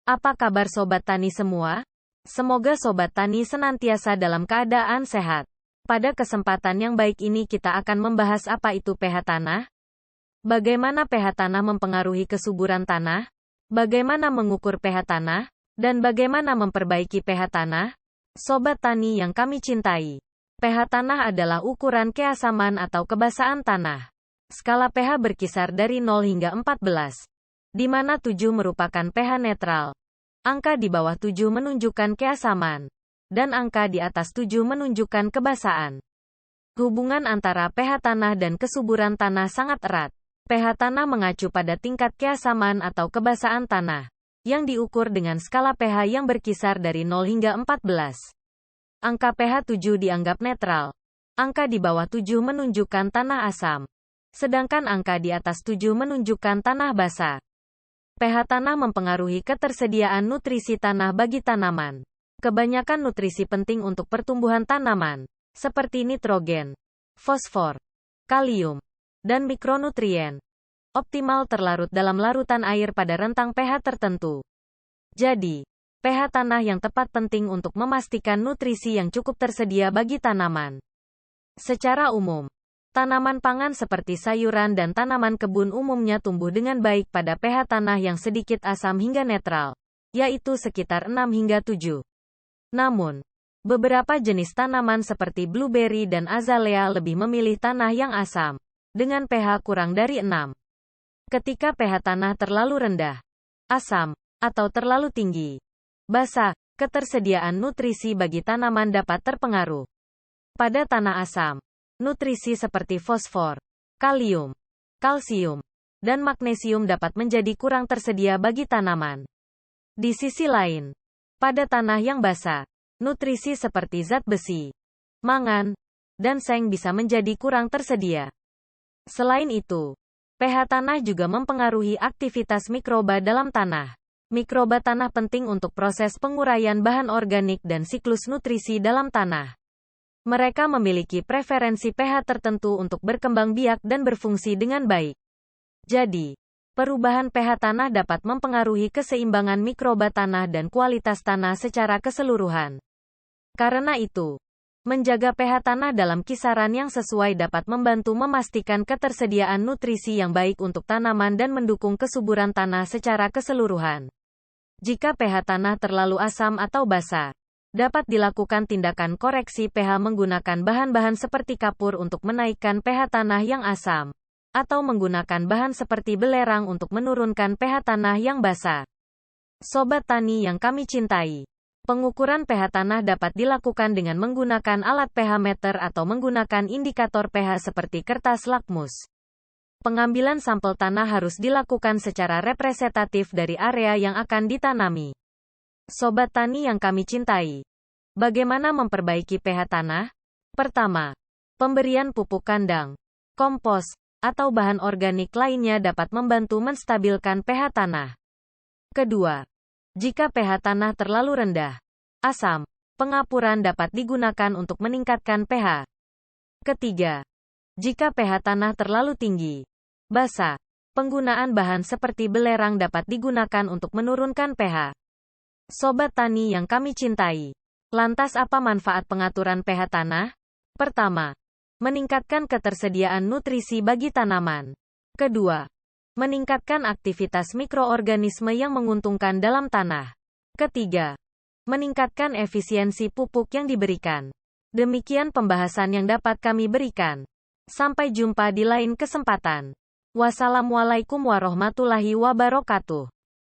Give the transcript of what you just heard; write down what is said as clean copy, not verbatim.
Apa kabar Sobat Tani semua? Semoga Sobat Tani senantiasa dalam keadaan sehat. Pada kesempatan yang baik ini kita akan membahas apa itu pH tanah, bagaimana pH tanah mempengaruhi kesuburan tanah, bagaimana mengukur pH tanah, dan bagaimana memperbaiki pH tanah. Sobat Tani yang kami cintai, pH tanah adalah ukuran keasaman atau kebasahan tanah. Skala pH berkisar dari 0 hingga 14, di mana 7 merupakan pH netral. Angka di bawah 7 menunjukkan keasaman, dan angka di atas 7 menunjukkan kebasahan. Hubungan antara pH tanah dan kesuburan tanah sangat erat. pH tanah mengacu pada tingkat keasaman atau kebasahan tanah, yang diukur dengan skala pH yang berkisar dari 0 hingga 14. Angka pH 7 dianggap netral. Angka di bawah 7 menunjukkan tanah asam, sedangkan angka di atas 7 menunjukkan tanah basah. pH tanah mempengaruhi ketersediaan nutrisi tanah bagi tanaman. Kebanyakan nutrisi penting untuk pertumbuhan tanaman, seperti nitrogen, fosfor, kalium, dan mikronutrien, optimal terlarut dalam larutan air pada rentang pH tertentu. Jadi, pH tanah yang tepat penting untuk memastikan nutrisi yang cukup tersedia bagi tanaman. Secara umum, tanaman pangan seperti sayuran dan tanaman kebun umumnya tumbuh dengan baik pada pH tanah yang sedikit asam hingga netral, yaitu sekitar 6 hingga 7. Namun, beberapa jenis tanaman seperti blueberry dan azalea lebih memilih tanah yang asam, dengan pH kurang dari 6. Ketika pH tanah terlalu rendah, asam, atau terlalu tinggi, basah, ketersediaan nutrisi bagi tanaman dapat terpengaruh. Pada tanah asam, nutrisi seperti fosfor, kalium, kalsium, dan magnesium dapat menjadi kurang tersedia bagi tanaman. Di sisi lain, pada tanah yang basah, nutrisi seperti zat besi, mangan, dan seng bisa menjadi kurang tersedia. Selain itu, pH tanah juga mempengaruhi aktivitas mikroba dalam tanah. Mikroba tanah penting untuk proses penguraian bahan organik dan siklus nutrisi dalam tanah. Mereka memiliki preferensi pH tertentu untuk berkembang biak dan berfungsi dengan baik. Jadi, perubahan pH tanah dapat mempengaruhi keseimbangan mikroba tanah dan kualitas tanah secara keseluruhan. Karena itu, menjaga pH tanah dalam kisaran yang sesuai dapat membantu memastikan ketersediaan nutrisi yang baik untuk tanaman dan mendukung kesuburan tanah secara keseluruhan. Jika pH tanah terlalu asam atau basah, dapat dilakukan tindakan koreksi pH menggunakan bahan-bahan seperti kapur untuk menaikkan pH tanah yang asam, atau menggunakan bahan seperti belerang untuk menurunkan pH tanah yang basah. Sobat Tani yang kami cintai, pengukuran pH tanah dapat dilakukan dengan menggunakan alat pH meter atau menggunakan indikator pH seperti kertas lakmus. Pengambilan sampel tanah harus dilakukan secara representatif dari area yang akan ditanami. Sobat Tani yang kami cintai, bagaimana memperbaiki pH tanah? Pertama, pemberian pupuk kandang, kompos, atau bahan organik lainnya dapat membantu menstabilkan pH tanah. Kedua, jika pH tanah terlalu rendah, asam, pengapuran dapat digunakan untuk meningkatkan pH. Ketiga, jika pH tanah terlalu tinggi, basah, penggunaan bahan seperti belerang dapat digunakan untuk menurunkan pH. Sobat Tani yang kami cintai, lantas apa manfaat pengaturan pH tanah? Pertama, meningkatkan ketersediaan nutrisi bagi tanaman. Kedua, meningkatkan aktivitas mikroorganisme yang menguntungkan dalam tanah. Ketiga, meningkatkan efisiensi pupuk yang diberikan. Demikian pembahasan yang dapat kami berikan. Sampai jumpa di lain kesempatan. Wassalamualaikum warahmatullahi wabarakatuh.